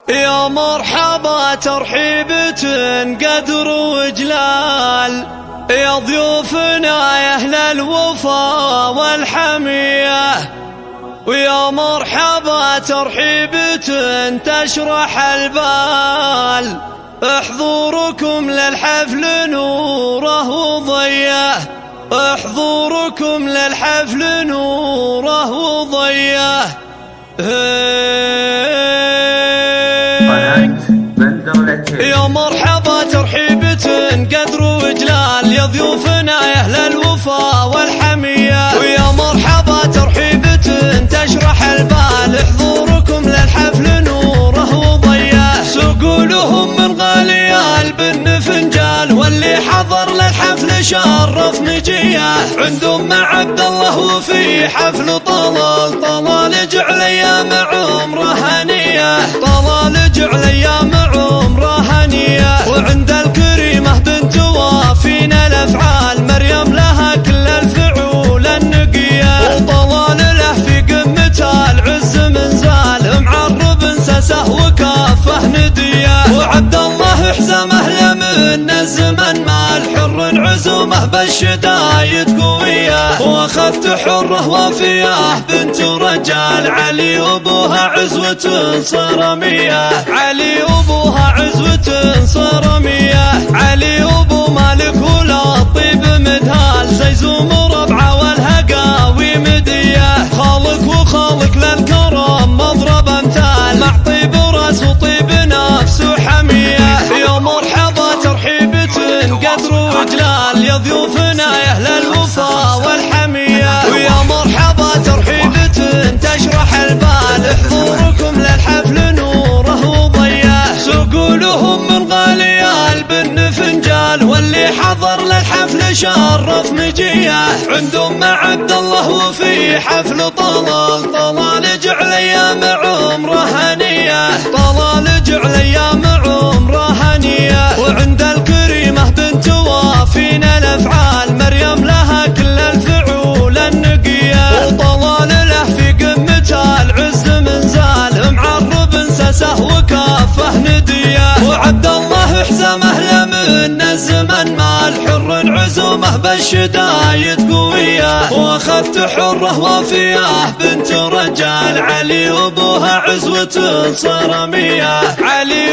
يا مرحبا ترحيبة قدر وجلال، يا ضيوفنا يا أهل الوفا والحمية. ويا مرحبا ترحيبة تشرح البال، احضوركم للحفل نوره وضيه، احضوركم للحفل نوره وضيه. يا مرحبا ترحيبة قدر وجلال، يا ضيوفنا يا أهل الوفا والحمية. ويا مرحبا ترحيبة تشرح البال، حضوركم للحفل نوره وضيه. سوقوا لهم من غاليال بالنفنجال، واللي حضر للحفل شرف مجيه. عند أم عبد الله وفي حفل طلال جعل أيام عمره هنية، طلال جعل أيام عمره هنية. وعند الكريمة بنت وافين الأفعال، مريم لها كل الفعول النقية. وطلال له في قمتها العز من زال، معرب سسه وكافه ندية. وعبد الله حزمه لمن الزمن مع الحر عزومه بالشدايد قوية. واخذت حره وفيه بنت رجال، علي وابوها عزوة صرمية، علي وابوها عزوة صرمية. علي وابو مالك ولا الطيب مدهال، زيزوم وربعه والهقاوي مدية. خالق وخالق للكرم مضرب امثال، مع طيب راس وطيب نفس وحمية. يا مرحبا ترحيبة قدر وجلال، يا ضيوفنا يا أهل الوفا والحمية. ويا مرحبا ترحيبة تشرح البال، حضوركم للحفل نوره وضيه. سوقوا لهم من غاليال بالنفنجال، واللي حضر للحفل شرف مجيه. عند أم عبد الله وفي حفل طلال جعل أيام عمره هنية، طلال جعل أيام عمره هنية. وعند الكريمة بنت وافين الأفعال، مريم لها كل الفعول النقية. وطلال له في قمتها العز من زال، معرب سسه وكافه ندية. وعبد الله حزمه لمن الزمن مع الحر عزومه بالشدايد قوية. واخذت حره وفيه بنت رجال، علي وابوها عزوة صرمية، علي